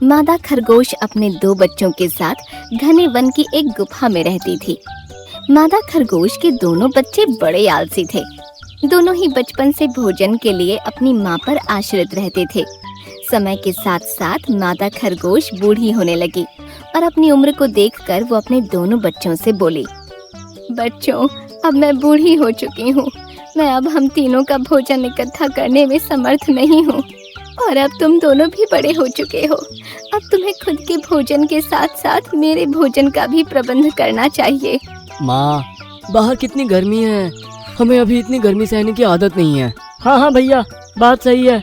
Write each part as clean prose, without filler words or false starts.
मादा खरगोश अपने 2 बच्चों के साथ घने वन की एक गुफा में रहती थी। मादा खरगोश के दोनों बच्चे बड़े आलसी थे। दोनों ही बचपन से भोजन के लिए अपनी माँ पर आश्रित रहते थे। समय के साथ साथ मादा खरगोश बूढ़ी होने लगी और अपनी उम्र को देखकर वो अपने दोनों बच्चों से बोली, बच्चों, अब मैं बूढ़ी हो चुकी हूँ। मैं अब हम तीनों का भोजन इकट्ठा करने में समर्थ नहीं हूँ और अब तुम दोनों भी बड़े हो चुके हो। अब तुम्हें खुद के भोजन के साथ साथ मेरे भोजन का भी प्रबंध करना चाहिए। माँ, बाहर कितनी गर्मी है, हमें अभी इतनी गर्मी सहने की आदत नहीं है। हाँ भैया, बात सही है।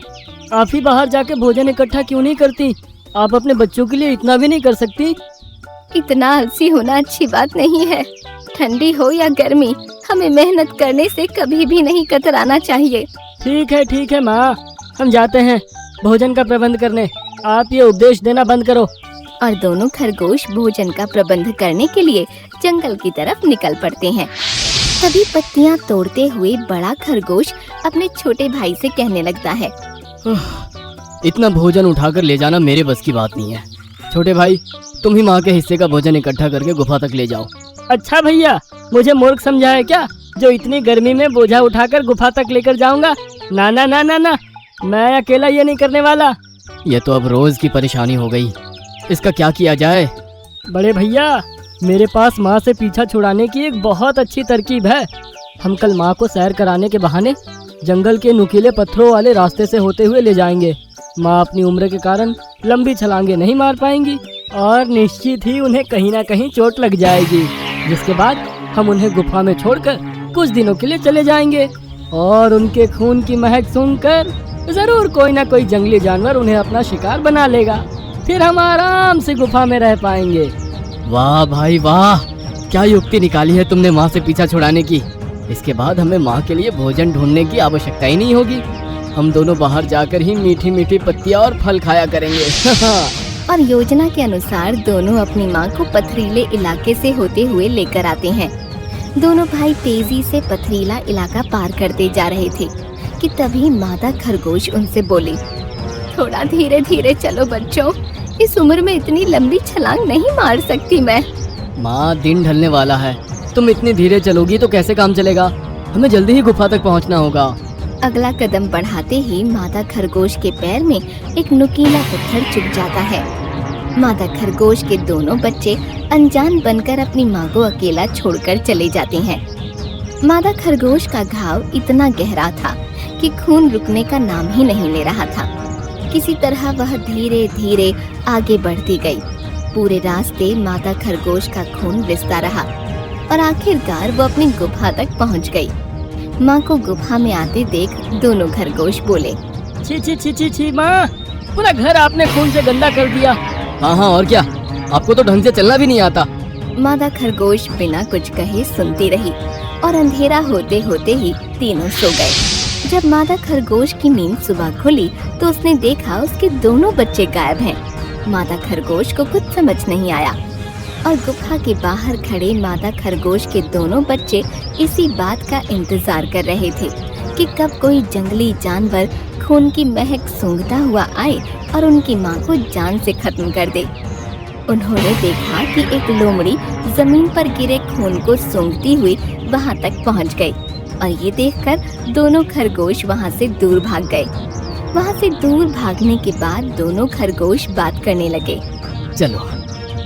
आप ही बाहर जाके भोजन इकट्ठा क्यों नहीं करती? आप अपने बच्चों के लिए इतना भी नहीं कर सकती? इतना आलसी होना अच्छी बात नहीं है। ठंडी हो या गर्मी, हमें मेहनत करने से कभी भी नहीं कतराना चाहिए। ठीक है माँ, हम जाते हैं भोजन का प्रबंध करने। आप ये उपदेश देना बंद करो। और दोनों खरगोश भोजन का प्रबंध करने के लिए जंगल की तरफ निकल पड़ते हैं। तभी पत्तियां तोड़ते हुए बड़ा खरगोश अपने छोटे भाई से कहने लगता है, इतना भोजन उठाकर ले जाना मेरे बस की बात नहीं है। छोटे भाई, तुम ही माँ के हिस्से का भोजन इकट्ठा करके गुफा तक ले जाओ। अच्छा भैया, मुझे मूर्ख समझा है क्या, जो इतनी गर्मी में बोझा उठाकर गुफा तक लेकर जाऊंगा? ना ना ना ना ना, मैं अकेला ये नहीं करने वाला। ये तो अब रोज की परेशानी हो गई, इसका क्या किया जाए? बड़े भैया, मेरे पास माँ से पीछा छुड़ाने की एक बहुत अच्छी तरकीब है। हम कल माँ को सैर कराने के बहाने जंगल के नुकीले पत्थरों वाले रास्ते से होते हुए ले जाएंगे। माँ अपनी उम्र के कारण लंबी छलांगे नहीं मार पाएंगी और निश्चित ही उन्हें कहीं ना कहीं चोट लग जाएगी, जिसके बाद हम उन्हें गुफा में छोड़कर कुछ दिनों के लिए चले जाएंगे और उनके खून की महक सूंघकर जरूर कोई ना कोई जंगली जानवर उन्हें अपना शिकार बना लेगा। फिर हम आराम से गुफा में रह पाएंगे। वाह भाई वाह, क्या युक्ति निकाली है तुमने माँ से पीछा छुड़ाने की। इसके बाद हमें माँ के लिए भोजन ढूंढने की आवश्यकता ही नहीं होगी। हम दोनों बाहर जाकर ही मीठी मीठी पत्तियाँ और फल खाया करेंगे। और योजना के अनुसार दोनों अपनी माँ को पथरीले इलाके से होते हुए लेकर आते हैं। दोनों भाई तेजी से पथरीला इलाका पार करते जा रहे थे कि तभी मादा खरगोश उनसे बोली, थोड़ा धीरे धीरे चलो बच्चों, इस उम्र में इतनी लंबी छलांग नहीं मार सकती मैं। माँ, दिन ढलने वाला है, तुम इतनी धीरे चलोगी तो कैसे काम चलेगा? हमें जल्दी ही गुफा तक पहुँचना होगा। अगला कदम बढ़ाते ही मादा खरगोश के पैर में एक नुकीला पत्थर चुभ जाता है। मादा खरगोश के दोनों बच्चे अनजान बनकर अपनी माँ को अकेला छोड़कर चले जाते हैं। मादा खरगोश का घाव इतना गहरा था कि खून रुकने का नाम ही नहीं ले रहा था। किसी तरह वह धीरे धीरे आगे बढ़ती गई। पूरे रास्ते मादा खरगोश का खून रिसता रहा और आखिरकार वो अपनी गुफा तक पहुँच गई। माँ को गुफा में आते देख दोनों खरगोश बोले, छी छी छी छी छी माँ, पूरा घर आपने खून से गंदा कर दिया। हाँ, और क्या, आपको तो ढंग से चलना भी नहीं आता। मादा खरगोश बिना कुछ कहे सुनती रही और अंधेरा होते होते ही तीनों सो गए। जब मादा खरगोश की नींद सुबह खुली तो उसने देखा उसके दोनों बच्चे गायब हैं। मादा खरगोश को कुछ समझ नहीं आया और गुफा के बाहर खड़े मादा खरगोश के दोनों बच्चे इसी बात का इंतजार कर रहे थे कि कब कोई जंगली जानवर खून की महक सूंघता हुआ आए और उनकी माँ को जान से खत्म कर दे। उन्होंने देखा कि एक लोमड़ी जमीन पर गिरे खून को सूंघती हुई वहाँ तक पहुँच गई और ये देखकर दोनों खरगोश वहाँ से दूर भाग गए। वहाँ से दूर भागने के बाद दोनों खरगोश बात करने लगे, चलो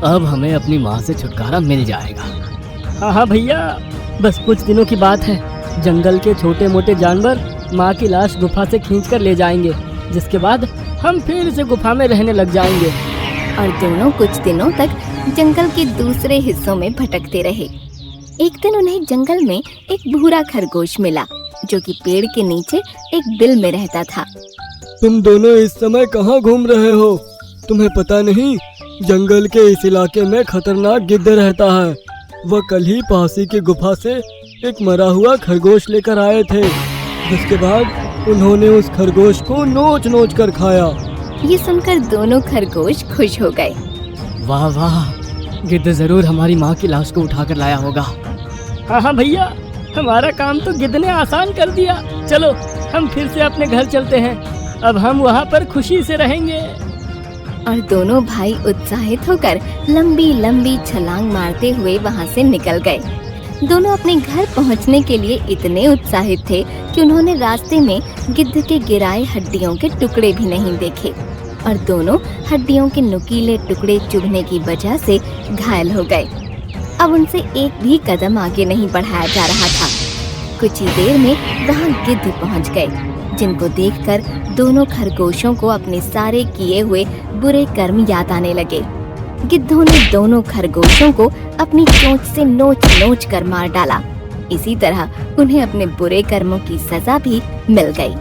अब हमें अपनी माँ से छुटकारा मिल जाएगा। हाँ भैया, बस कुछ दिनों की बात है। जंगल के छोटे मोटे जानवर माँ की लाश गुफा से खींचकर ले जाएंगे, जिसके बाद हम फिर से गुफा में रहने लग जाएंगे। और दोनों कुछ दिनों तक जंगल के दूसरे हिस्सों में भटकते रहे। एक दिन उन्हें जंगल में एक भूरा खरगोश मिला जो कि पेड़ के नीचे एक बिल में रहता था। तुम दोनों इस समय कहाँ घूम रहे हो? तुम्हें पता नहीं, जंगल के इस इलाके में खतरनाक गिद्ध रहता है। वह कल ही पासी की गुफा से एक मरा हुआ खरगोश लेकर आए थे, जिसके बाद उन्होंने उस खरगोश को नोच नोच कर खाया। ये सुनकर दोनों खरगोश खुश हो गए। वाह वाह, गिद्ध जरूर हमारी माँ की लाश को उठाकर लाया होगा। हाँ भैया, हमारा काम तो गिद्ध ने आसान कर दिया। चलो हम फिर से अपने घर चलते हैं, अब हम वहाँ पर खुशी से रहेंगे। और दोनों भाई उत्साहित होकर लंबी लंबी छलांग मारते हुए वहां से निकल गए। दोनों अपने घर पहुंचने के लिए इतने उत्साहित थे कि उन्होंने रास्ते में गिद्ध के गिराए हड्डियों के टुकड़े भी नहीं देखे और दोनों हड्डियों के नुकीले टुकड़े चुभने की वजह से घायल हो गए। अब उनसे एक भी कदम आगे नहीं बढ़ाया जा रहा था। कुछ ही देर में वहां गिद्ध पहुंच गए, जिनको देखकर दोनों खरगोशों को अपने सारे किए हुए बुरे कर्म याद आने लगे। गिद्धों ने दोनों खरगोशों को अपनी चोंच से नोच नोच कर मार डाला। इसी तरह उन्हें अपने बुरे कर्मों की सजा भी मिल गई।